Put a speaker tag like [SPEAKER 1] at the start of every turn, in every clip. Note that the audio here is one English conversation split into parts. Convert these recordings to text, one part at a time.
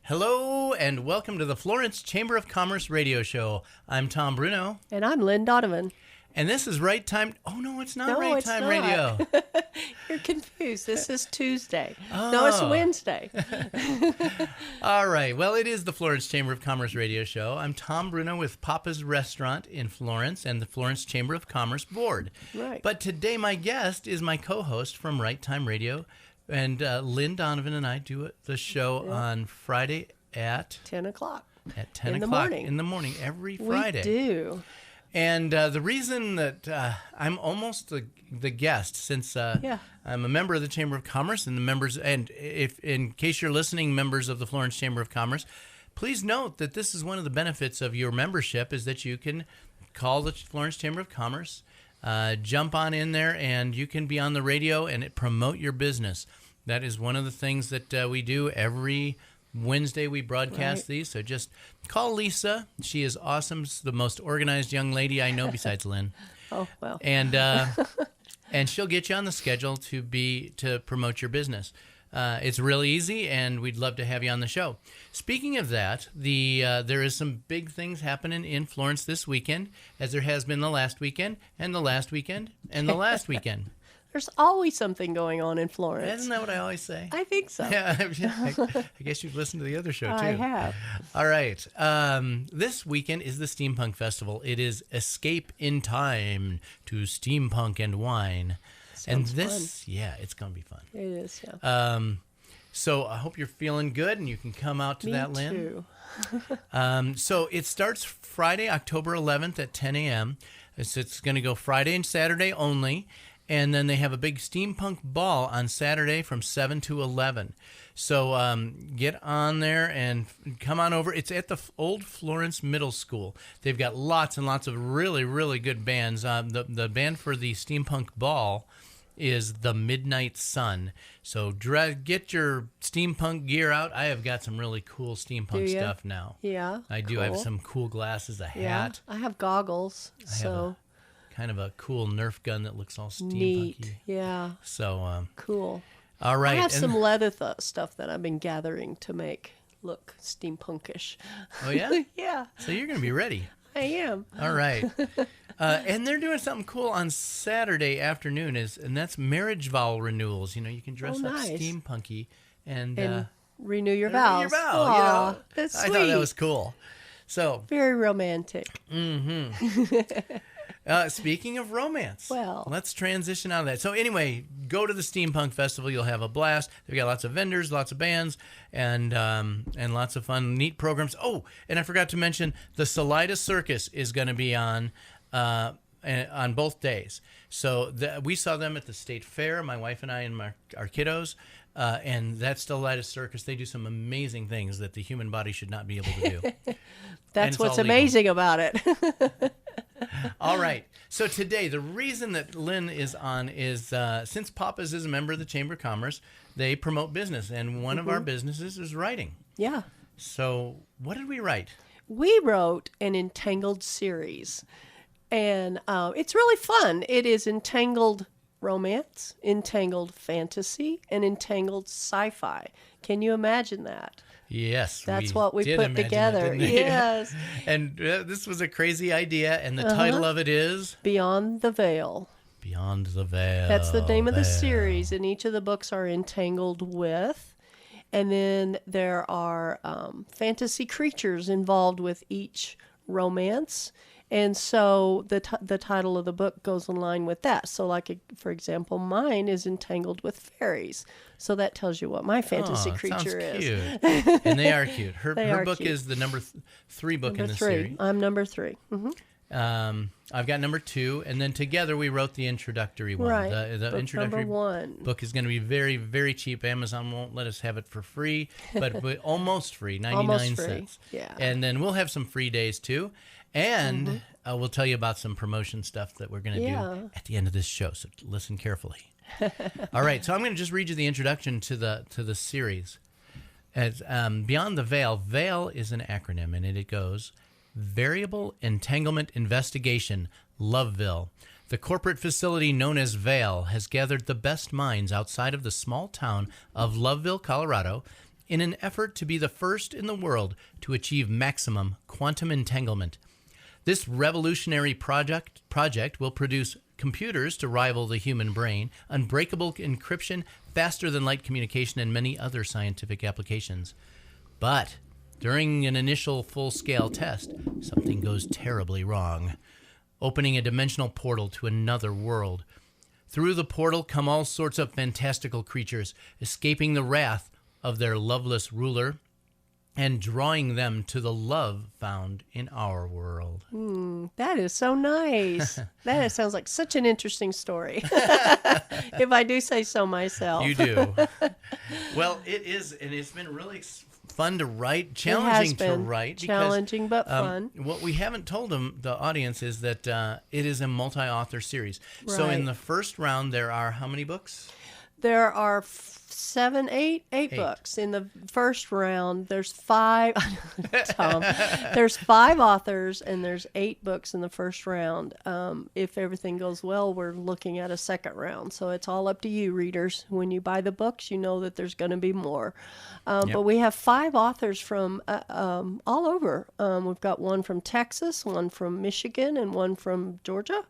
[SPEAKER 1] Hello and welcome to the Florence Chamber of Commerce radio show. I'm Tom Bruno.
[SPEAKER 2] And I'm Lynn Donovan.
[SPEAKER 1] And this is Right Time... Oh, no, it's not Right
[SPEAKER 2] it's
[SPEAKER 1] Time
[SPEAKER 2] not.
[SPEAKER 1] Radio.
[SPEAKER 2] You're confused. This is Tuesday.
[SPEAKER 1] Oh.
[SPEAKER 2] No, it's Wednesday.
[SPEAKER 1] All right. Well, it is the Florence Chamber of Commerce radio show. I'm Tom Bruno with Papa's Restaurant in Florence and the Florence Chamber of Commerce Board.
[SPEAKER 2] Right.
[SPEAKER 1] But today my guest is my co-host from Right Time Radio. And Lynn Donovan and I do the show on Friday at
[SPEAKER 2] 10 o'clock.
[SPEAKER 1] At 10
[SPEAKER 2] in
[SPEAKER 1] o'clock
[SPEAKER 2] the morning.
[SPEAKER 1] in the morning every Friday.
[SPEAKER 2] We do.
[SPEAKER 1] And the reason that I'm almost the guest, since I'm a member of the Chamber of Commerce, and the members, and if in case you're listening, members of the Florence Chamber of Commerce, please note that this is one of the benefits of your membership is that you can call the Florence Chamber of Commerce, jump on in there, and you can be on the radio and promote your business. That is one of the things that we do every Wednesday. We broadcast these, so just call Lisa. She is awesome. She's the most organized young lady I know besides Lynn.
[SPEAKER 2] Oh, well.
[SPEAKER 1] And and she'll get you on the schedule to promote your business. It's really easy, and we'd love to have you on the show. Speaking of that, there is some big things happening in Florence this weekend, as there has been the last weekend, and the last weekend, and the last weekend.
[SPEAKER 2] There's always something going on in Florence.
[SPEAKER 1] Isn't that what I always say?
[SPEAKER 2] I think so.
[SPEAKER 1] Yeah, I guess you've listened to the other show, too.
[SPEAKER 2] I have.
[SPEAKER 1] All right. This weekend is the Steampunk Festival. It is Escape in Time to Steampunk and Wine.
[SPEAKER 2] Sounds
[SPEAKER 1] fun. Yeah, it's going to be fun.
[SPEAKER 2] It is, yeah.
[SPEAKER 1] So I hope you're feeling good and you can come out to that, Lynn.
[SPEAKER 2] Me too.
[SPEAKER 1] So it starts Friday, October 11th at 10 a.m. It's going to go Friday and Saturday only. And then they have a big steampunk ball on Saturday from 7 to 11. So get on there and come on over. It's at the old Florence Middle School. They've got lots and lots of really, really good bands. The band for the steampunk ball is the Midnight Sun. So get your steampunk gear out. I have got some really cool steampunk stuff now.
[SPEAKER 2] Yeah.
[SPEAKER 1] I do.
[SPEAKER 2] Cool.
[SPEAKER 1] I have some cool glasses, a hat.
[SPEAKER 2] I have goggles.
[SPEAKER 1] Kind of a cool Nerf gun that looks all steampunky.
[SPEAKER 2] Neat. Yeah.
[SPEAKER 1] So
[SPEAKER 2] cool.
[SPEAKER 1] All right.
[SPEAKER 2] I have some leather stuff that I've been gathering to make look steampunkish.
[SPEAKER 1] Oh, yeah?
[SPEAKER 2] Yeah.
[SPEAKER 1] So you're going to be ready.
[SPEAKER 2] I am.
[SPEAKER 1] All right. And they're doing something cool on Saturday afternoon, and that's marriage vow renewals. You know, you can dress up steampunky and
[SPEAKER 2] renew your vows.
[SPEAKER 1] Aww,
[SPEAKER 2] that's sweet.
[SPEAKER 1] I thought that was cool. So
[SPEAKER 2] very romantic.
[SPEAKER 1] Mm-hmm. Speaking of romance, let's transition out of that. So anyway, go to the Steampunk Festival. You'll have a blast. They've got lots of vendors, lots of bands, and lots of fun, neat programs. Oh, and I forgot to mention the Salida Circus is going to be on both days. So we saw them at the State Fair, my wife and I and our kiddos. And that's Salida Circus. They do some amazing things that the human body should not be able to do.
[SPEAKER 2] That's what's amazing about it.
[SPEAKER 1] All right. So today, the reason that Lynn is on is since Papa's is a member of the Chamber of Commerce, they promote business. And one of our businesses is writing.
[SPEAKER 2] Yeah.
[SPEAKER 1] So what did we write?
[SPEAKER 2] We wrote an Entangled series. And it's really fun. It is Entangled romance, entangled fantasy, and entangled sci-fi. Can you imagine that?
[SPEAKER 1] Yes,
[SPEAKER 2] that's what we put together. Yes,
[SPEAKER 1] and this was a crazy idea, and the title of it is
[SPEAKER 2] Beyond the Veil.
[SPEAKER 1] Beyond the Veil.
[SPEAKER 2] That's the name of the series, and each of the books are entangled with, and then there are fantasy creatures involved with each romance. And so the title of the book goes in line with that. So like, for example, mine is Entangled with Fairies. So that tells you what my fantasy creature is.
[SPEAKER 1] Cute. And they are cute. Her book
[SPEAKER 2] cute.
[SPEAKER 1] is the number 3 book in the
[SPEAKER 2] 3.
[SPEAKER 1] series.
[SPEAKER 2] I'm number 3. Mm-hmm.
[SPEAKER 1] I've got number 2, and then together we wrote the introductory one.
[SPEAKER 2] Right.
[SPEAKER 1] The book introductory
[SPEAKER 2] number 1.
[SPEAKER 1] book is going to be very, very cheap. Amazon won't let us have it for free, but almost free, 99 cents.
[SPEAKER 2] Yeah.
[SPEAKER 1] And then we'll have some free days too. And we'll tell you about some promotion stuff that we're going to do at the end of this show. So listen carefully. All right. So I'm going to just read you the introduction to the series. As Beyond the Veil. Veil is an acronym, and it goes: Variable Entanglement Investigation, Loveville. The corporate facility known as VEIL has gathered the best minds outside of the small town of Loveville, Colorado, in an effort to be the first in the world to achieve maximum quantum entanglement. This revolutionary project will produce computers to rival the human brain, unbreakable encryption, faster than light communication, and many other scientific applications. But during an initial full-scale test, something goes terribly wrong, opening a dimensional portal to another world. Through the portal come all sorts of fantastical creatures, escaping the wrath of their loveless ruler and drawing them to the love found in our world.
[SPEAKER 2] That is so nice. Sounds like such an interesting story. If I do say so myself.
[SPEAKER 1] You do. Well, it is, and it's been really fun to write, challenging to write.
[SPEAKER 2] Challenging but fun.
[SPEAKER 1] What we haven't told the audience is that it is a multi-author series.
[SPEAKER 2] Right.
[SPEAKER 1] So in the first round, there are how many books?
[SPEAKER 2] There are eight books. In the first round, there's 5. Tom, there's 5 authors, and there's 8 books in the first round. If everything goes well, we're looking at a second round. So it's all up to you, readers. When you buy the books, you know that there's going to be more. But we have 5 authors from all over. We've got one from Texas, one from Michigan, and one from Georgia.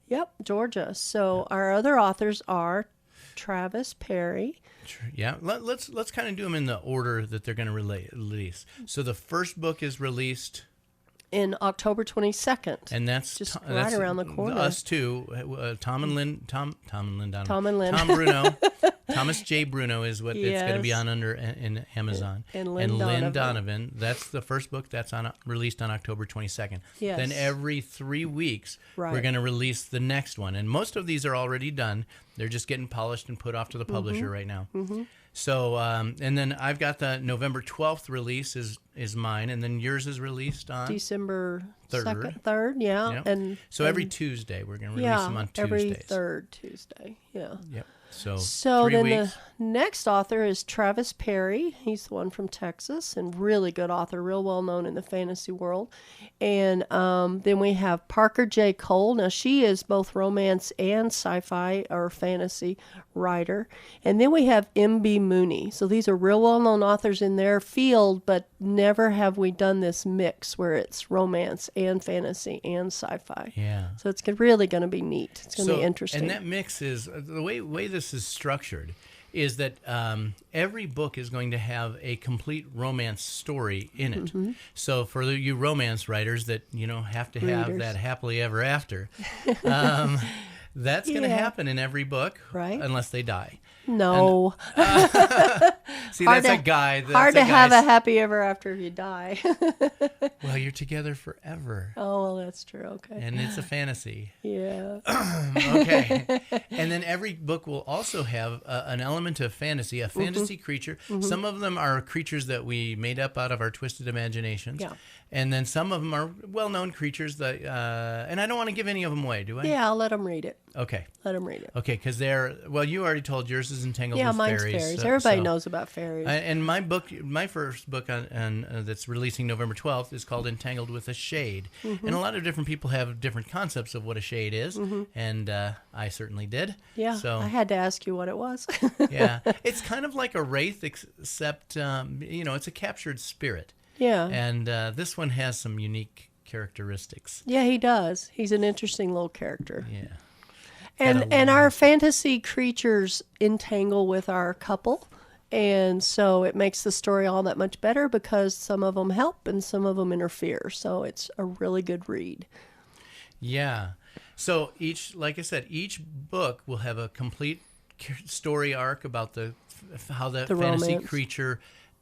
[SPEAKER 2] Yep, Georgia. So our other authors are Travis Perry.
[SPEAKER 1] Yeah, let's kind of do them in the order that they're going to release. So the first book is released
[SPEAKER 2] in October 22nd,
[SPEAKER 1] and that's
[SPEAKER 2] just right around the corner.
[SPEAKER 1] Us too, Tom Bruno, Thomas J. Bruno is what it's going to be on under in Amazon,
[SPEAKER 2] and Lynn
[SPEAKER 1] Donovan. That's the first book that's released on October 22nd.
[SPEAKER 2] Yes.
[SPEAKER 1] Then every 3 weeks we're going to release the next one, and most of these are already done. They're just getting polished and put off to the publisher right now. So, and then I've got the November 12th release is mine, and then yours is released on
[SPEAKER 2] December 3rd, yeah.
[SPEAKER 1] Yep.
[SPEAKER 2] And
[SPEAKER 1] so every Tuesday we're going to release them on Tuesdays.
[SPEAKER 2] Every third Tuesday, yeah.
[SPEAKER 1] Yep. So
[SPEAKER 2] 3
[SPEAKER 1] then
[SPEAKER 2] weeks. The next author is Travis Perry. He's the one from Texas, and really good author, real well known in the fantasy world. And then we have Parker J. Cole. Now, she is both romance and sci-fi or fantasy writer. And then we have M.B. Mooney. So these are real well-known authors in their field, but never have we done this mix where it's romance and fantasy and sci-fi.
[SPEAKER 1] Yeah.
[SPEAKER 2] So it's really going to be neat. It's going to be interesting.
[SPEAKER 1] And that mix is, the way this is structured is that every book is going to have a complete romance story in it. So for you romance writers that have to have that happily ever after, that's going to happen in every book,
[SPEAKER 2] right?
[SPEAKER 1] Unless they die.
[SPEAKER 2] No.
[SPEAKER 1] See, that's a guy.
[SPEAKER 2] Hard to have a happy ever after if you die.
[SPEAKER 1] Well, you're together forever.
[SPEAKER 2] Oh, well, that's true. Okay.
[SPEAKER 1] And it's a fantasy.
[SPEAKER 2] Yeah.
[SPEAKER 1] Okay. And then every book will also have an element of fantasy, a fantasy creature. Some of them are creatures that we made up out of our twisted imaginations.
[SPEAKER 2] Yeah.
[SPEAKER 1] And then some of them are well-known creatures that, and I don't want to give any of them away, do I?
[SPEAKER 2] Yeah, I'll let them read it.
[SPEAKER 1] Okay.
[SPEAKER 2] Let them read it.
[SPEAKER 1] Okay, because you already told yours is entangled with
[SPEAKER 2] mine's
[SPEAKER 1] fairies.
[SPEAKER 2] Everybody knows about fairies.
[SPEAKER 1] And my first book that's releasing November 12th is called Entangled with a Shade. And a lot of different people have different concepts of what a shade is, and I certainly did.
[SPEAKER 2] Yeah,
[SPEAKER 1] so
[SPEAKER 2] I had to ask you what it was.
[SPEAKER 1] Yeah, it's kind of like a wraith, except it's a captured spirit.
[SPEAKER 2] Yeah.
[SPEAKER 1] And this one has some unique characteristics.
[SPEAKER 2] Yeah, he does. He's an interesting little character.
[SPEAKER 1] Yeah.
[SPEAKER 2] And our fantasy creatures entangle with our couple. And so it makes the story all that much better because some of them help and some of them interfere. So it's a really good read.
[SPEAKER 1] Yeah. So like I said, each book will have a complete story arc about how the fantasy romance creature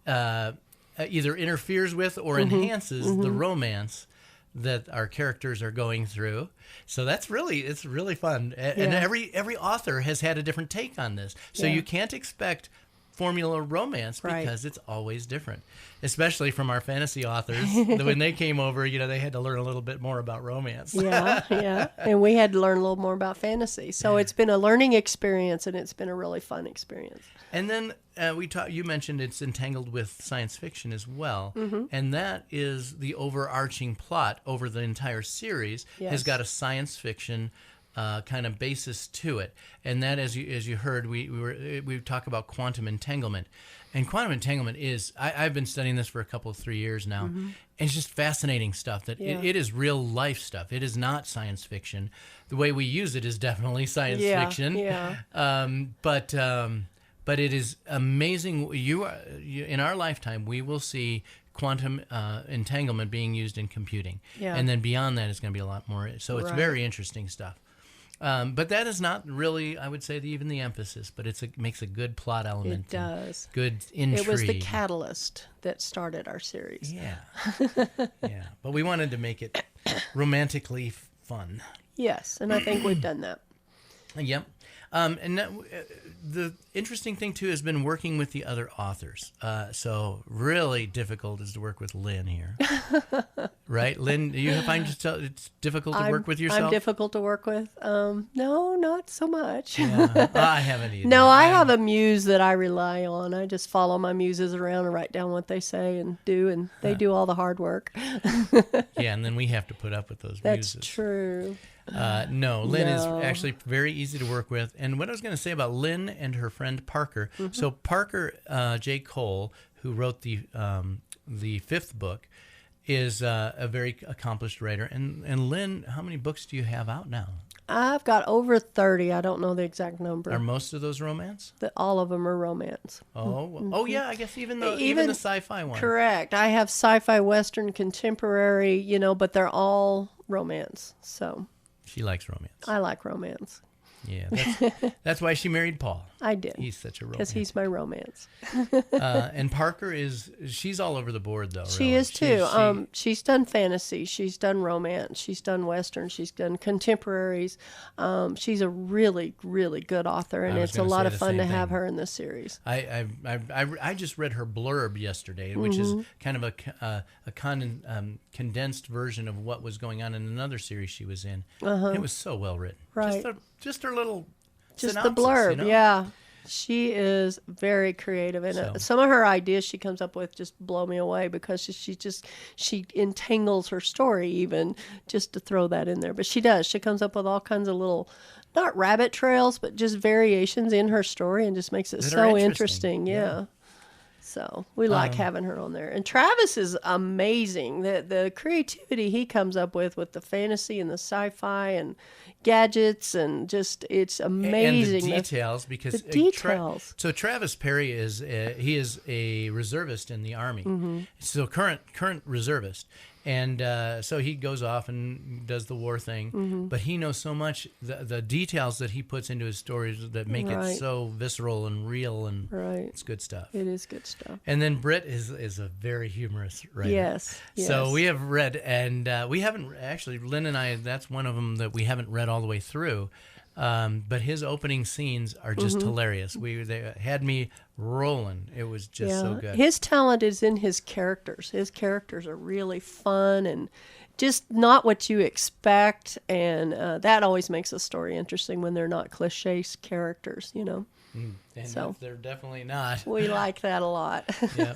[SPEAKER 1] either interferes with or enhances the romance that our characters are going through. So it's really fun. And every author has had a different take on this. So you can't expect formula romance because it's always different, especially from our fantasy authors. When they came over, they had to learn a little bit more about romance.
[SPEAKER 2] Yeah. And we had to learn a little more about fantasy. So it's been a learning experience, and it's been a really fun experience.
[SPEAKER 1] And then you mentioned it's entangled with science fiction as well. And that is the overarching plot over the entire series has got a science fiction kind of basis to it, and that, as you heard, we talk about quantum entanglement, and quantum entanglement is I've been studying this for a couple of 3 years now, and it's just fascinating stuff. That it is real life stuff. It is not science fiction. The way we use it is definitely science fiction. But it is amazing. In our lifetime, we will see quantum entanglement being used in computing, and then beyond that, it's going to be a lot more. So it's very interesting stuff. But that is not really, I would say, even the emphasis, but it makes a good plot element.
[SPEAKER 2] It does.
[SPEAKER 1] Good intrigue.
[SPEAKER 2] It was the catalyst that started our series.
[SPEAKER 1] Yeah. Yeah. But we wanted to make it romantically fun.
[SPEAKER 2] Yes, and I think we've done that.
[SPEAKER 1] Yep. And the interesting thing, too, has been working with the other authors. So really difficult is to work with Lynn here. Right? Lynn, do you find it's difficult to work with yourself?
[SPEAKER 2] I'm difficult to work with. No, not so much.
[SPEAKER 1] Yeah. I haven't either.
[SPEAKER 2] No, I have a muse that I rely on. I just follow my muses around and write down what they say and do, and they do all the hard work.
[SPEAKER 1] Yeah, and then we have to put up with those
[SPEAKER 2] muses.
[SPEAKER 1] That's
[SPEAKER 2] true.
[SPEAKER 1] No, Lynn is actually very easy to work with. And what I was going to say about Lynn and her friend Parker. So Parker J. Cole, who wrote the fifth book, is a very accomplished writer. And Lynn, how many books do you have out now?
[SPEAKER 2] I've got over 30. I don't know the exact number.
[SPEAKER 1] Are most of those romance?
[SPEAKER 2] All of them are romance.
[SPEAKER 1] Oh, yeah. I guess even the sci-fi one.
[SPEAKER 2] Correct. I have sci-fi, Western, contemporary. But they're all romance. So.
[SPEAKER 1] She likes romance.
[SPEAKER 2] I like romance.
[SPEAKER 1] Yeah, that's why she married Paul.
[SPEAKER 2] I did.
[SPEAKER 1] He's such a romance.
[SPEAKER 2] Because he's my romance.
[SPEAKER 1] And Parker she's all over the board, though.
[SPEAKER 2] She
[SPEAKER 1] really.
[SPEAKER 2] is, too. She's done fantasy. She's done romance. She's done Western. She's done contemporaries. She's a really, really good author, and it's a lot of fun to have her in this series.
[SPEAKER 1] I just read her blurb yesterday, which is kind of a condensed version of what was going on in another series she was in. It was so well written.
[SPEAKER 2] Right.
[SPEAKER 1] Just her little
[SPEAKER 2] just
[SPEAKER 1] synopsis,
[SPEAKER 2] the blurb,
[SPEAKER 1] yeah.
[SPEAKER 2] She is very creative, and some of her ideas she comes up with just blow me away because she entangles her story even just to throw that in there. But she does. She comes up with all kinds of little, not rabbit trails, but just variations in her story, and just makes it so interesting. Yeah. So we like having her on there. And Travis is amazing. The creativity he comes up with the fantasy and the sci-fi and gadgets and just, it's amazing.
[SPEAKER 1] And the details, because
[SPEAKER 2] the details.
[SPEAKER 1] So Travis Perry is a reservist in the Army. So current reservist. And so he goes off and does the war thing, but he knows so much, the details that he puts into his stories that make it so visceral and real, and it's good stuff.
[SPEAKER 2] It is good stuff.
[SPEAKER 1] And then Britt is a very humorous writer.
[SPEAKER 2] Yes.
[SPEAKER 1] So we have read, and we haven't, actually, Lynn and I, that's one of them that we haven't read all the way through. But his opening scenes are just hilarious. They had me rolling. It was just so good.
[SPEAKER 2] His talent is in his characters. His characters are really fun and just not what you expect. And that always makes a story interesting when they're not cliche characters, And
[SPEAKER 1] so they're definitely not.
[SPEAKER 2] We like that a lot.
[SPEAKER 1] Yeah.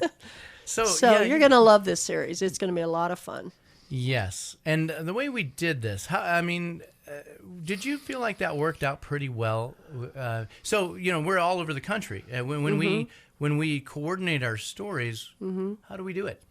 [SPEAKER 1] So
[SPEAKER 2] you're going to love this series. It's going to be a lot of fun.
[SPEAKER 1] Yes. And the way we did this, did you feel like that worked out pretty well? So we're all over the country. When we coordinate our stories, how do we do it?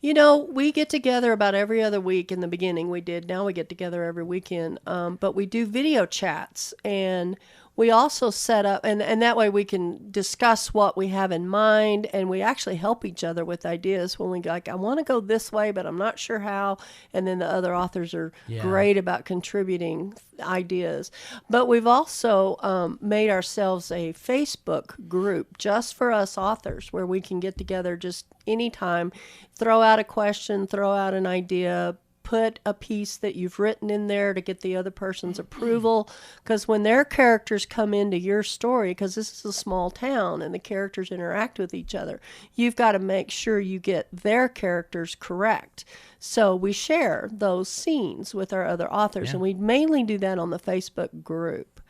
[SPEAKER 2] We get together about every other week. In the beginning we did. Now we get together every weekend. But we do video chats, and we also set up, and that way we can discuss what we have in mind, and we actually help each other with ideas when we I want to go this way, but I'm not sure how. And then the other authors are great about contributing ideas. But we've also made ourselves a Facebook group just for us authors, where we can get together just anytime, throw out a question, throw out an idea, put a piece that you've written in there to get the other person's approval. Because when their characters come into your story, because this is a small town and the characters interact with each other, you've got to make sure you get their characters correct. So we share those scenes with our other authors, and we mainly do that on the Facebook group.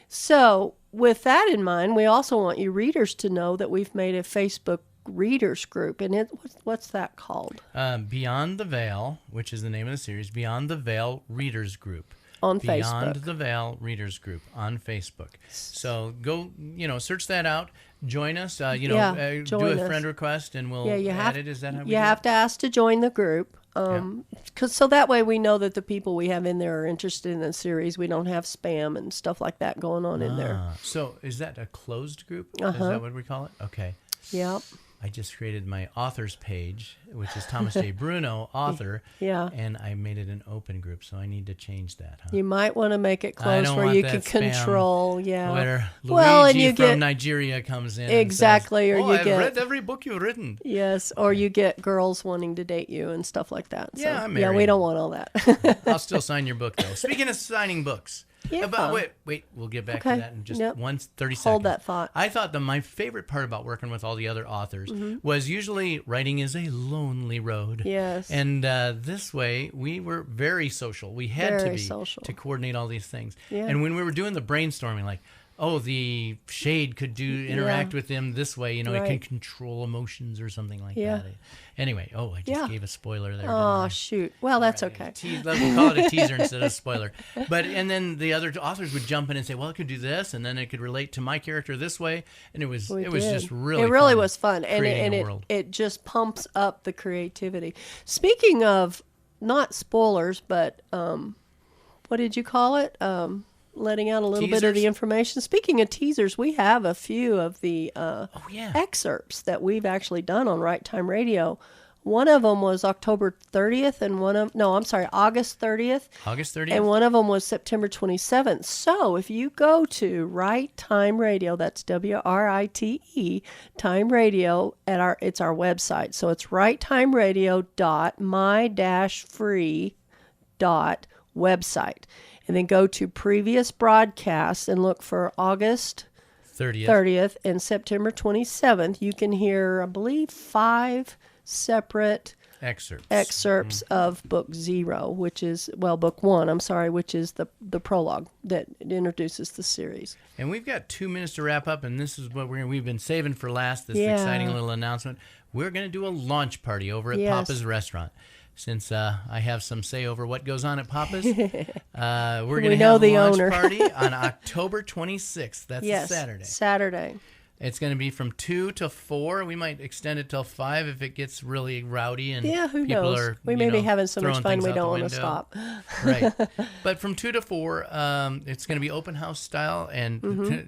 [SPEAKER 2] So with that in mind, we also want you readers to know that we've made a Facebook readers group, and what's that called?
[SPEAKER 1] Beyond the Veil, which is the name of the series, Beyond the Veil Readers Group.
[SPEAKER 2] on
[SPEAKER 1] Beyond
[SPEAKER 2] Facebook.
[SPEAKER 1] the Veil Readers Group on Facebook. So go, search that out. Join us. Do a friend request, and we'll add it. Is that how we do it?
[SPEAKER 2] You have to ask to join the group. So that way we know that the people we have in there are interested in the series. We don't have spam and stuff like that going on in there.
[SPEAKER 1] So is that a closed group? Is that what we call it? Okay.
[SPEAKER 2] Yep.
[SPEAKER 1] I just created my authors page, which is Thomas J. Bruno, author.
[SPEAKER 2] Yeah.
[SPEAKER 1] And I made it an open group, so I need to change that. Huh?
[SPEAKER 2] You might want to make it closed where you can control. Yeah.
[SPEAKER 1] Where Luigi from Nigeria comes in.
[SPEAKER 2] Exactly.
[SPEAKER 1] And says,
[SPEAKER 2] or you
[SPEAKER 1] I've read every book you've written.
[SPEAKER 2] Yes. Or you get girls wanting to date you and stuff like that. So,
[SPEAKER 1] I'm married.
[SPEAKER 2] we don't want all that.
[SPEAKER 1] I'll still sign your book, though. Speaking of signing books.
[SPEAKER 2] Yeah.
[SPEAKER 1] Wait. We'll get back to that in just 30 seconds.
[SPEAKER 2] Hold that thought.
[SPEAKER 1] I thought that my favorite part about working with all the other authors was usually writing is a lonely road.
[SPEAKER 2] Yes.
[SPEAKER 1] And this way, we were very social. We had to be to coordinate all these things.
[SPEAKER 2] Yeah.
[SPEAKER 1] And when we were doing the brainstorming, like, the shade could interact with him this way. It can control emotions or something like that. Anyway, I just gave a spoiler there.
[SPEAKER 2] Oh, shoot. Well, that's okay.
[SPEAKER 1] Let me call it a teaser instead of a spoiler. And then the other authors would jump in and say, well, it could do this, and then it could relate to my character this way. And it was just really fun.
[SPEAKER 2] It really was fun. And it just pumps up the creativity. Speaking of not spoilers, but what did you call it? Letting out a little bit of the information. Speaking of teasers, we have a few of the excerpts that we've actually done on Right Time Radio. One of them was October 30th and August 30th.
[SPEAKER 1] August 30th.
[SPEAKER 2] And one of them was September 27th. So if you go to Right Time Radio, that's WRITE, Time Radio, it's our website. So it's righttimeradio.my-free.website. And then go to previous broadcasts and look for August 30th and September 27th. You can hear, I believe, 5 separate excerpts of Book 0, which is, Book 1, which is the prologue that introduces the series.
[SPEAKER 1] And we've got 2 minutes to wrap up, and this is what we've been saving for last, this exciting little announcement. We're going to do a launch party over at Papa's Restaurant. Since I have some say over what goes on at Papa's, we're going to have a launch party on October 26th. That's a Saturday.
[SPEAKER 2] Saturday.
[SPEAKER 1] It's going to be from 2 to 4. We might extend it till 5 if it gets really rowdy and
[SPEAKER 2] who
[SPEAKER 1] people
[SPEAKER 2] knows?
[SPEAKER 1] Are
[SPEAKER 2] we may be having so much fun we don't want to stop.
[SPEAKER 1] Right. But from 2 to 4, it's going to be open house style, and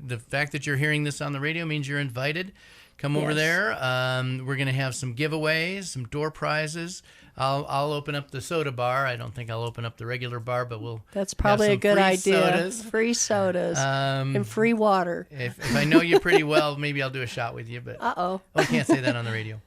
[SPEAKER 1] the fact that you're hearing this on the radio means you're invited. Come over there. We're going to have some giveaways, some door prizes. I'll open up the soda bar. I don't think I'll open up the regular bar, but
[SPEAKER 2] That's probably
[SPEAKER 1] have
[SPEAKER 2] a good idea.
[SPEAKER 1] Sodas.
[SPEAKER 2] Free sodas and free water.
[SPEAKER 1] If I know you pretty well, maybe I'll do a shot with you. But I can't say that on the radio.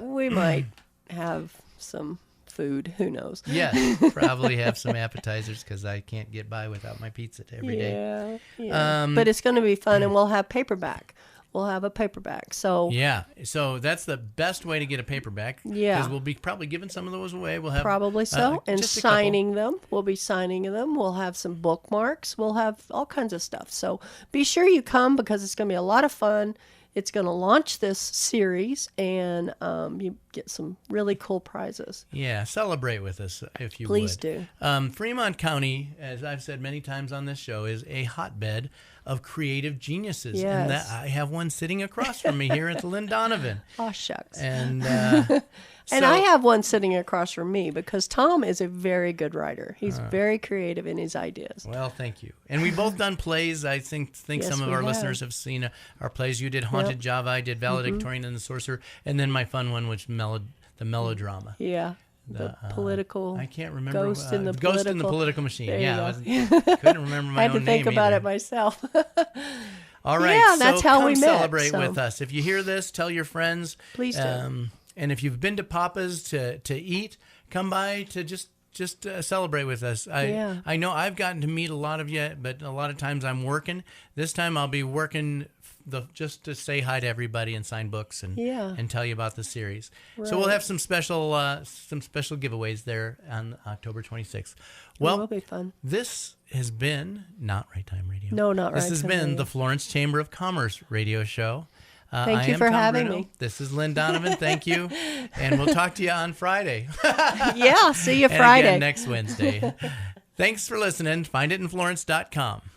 [SPEAKER 2] We might have some food. Who knows?
[SPEAKER 1] Yeah, probably have some appetizers because I can't get by without my pizza every day.
[SPEAKER 2] Yeah. But it's going to be fun, and we'll have paperback. We'll have a paperback. So
[SPEAKER 1] that's the best way to get a paperback.
[SPEAKER 2] Yeah,
[SPEAKER 1] because we'll be probably giving some of those away. We'll have
[SPEAKER 2] probably and signing them. We'll be signing them. We'll have some bookmarks. We'll have all kinds of stuff. So be sure you come because it's going to be a lot of fun. It's going to launch this series, and you get some really cool prizes.
[SPEAKER 1] Yeah, celebrate with us if you
[SPEAKER 2] Please
[SPEAKER 1] would.
[SPEAKER 2] do.
[SPEAKER 1] Fremont County, as I've said many times on this show, is a hotbed of creative geniuses.
[SPEAKER 2] Yes.
[SPEAKER 1] And I have one sitting across from me here at the Lynn Donovan.
[SPEAKER 2] Oh, shucks.
[SPEAKER 1] And
[SPEAKER 2] and I have one sitting across from me because Tom is a very good writer. He's very creative in his ideas.
[SPEAKER 1] Well, thank you. And we've both done plays. I think some of our listeners have seen our plays. You did Haunted Java. I did Valedictorian and the Sorcerer. And then my fun one, which the melodrama.
[SPEAKER 2] Yeah. The political.
[SPEAKER 1] I can't remember.
[SPEAKER 2] Ghost in the
[SPEAKER 1] Political Machine.
[SPEAKER 2] Yeah.
[SPEAKER 1] Couldn't remember my own name.
[SPEAKER 2] I had to think about it myself.
[SPEAKER 1] All right.
[SPEAKER 2] Yeah, that's how we met.
[SPEAKER 1] Celebrate with us. If you hear this, tell your friends.
[SPEAKER 2] Please do.
[SPEAKER 1] And if you've been to Papa's to eat, come by to just celebrate with us. I know I've gotten to meet a lot of you, but a lot of times I'm working. This time I'll be working just to say hi to everybody and sign books and tell you about the series. Right. So we'll have some special giveaways there on October 26th. Well,
[SPEAKER 2] it will be fun.
[SPEAKER 1] This has been not Right Time Radio.
[SPEAKER 2] No, not Right Time Radio.
[SPEAKER 1] This has been the Florence Chamber of Commerce radio show.
[SPEAKER 2] Thank you for having me.
[SPEAKER 1] This is Lynn Donovan. Thank you. And we'll talk to you on Friday.
[SPEAKER 2] Yeah, see you Friday.
[SPEAKER 1] And again next Wednesday. Thanks for listening. FindItInFlorence.com.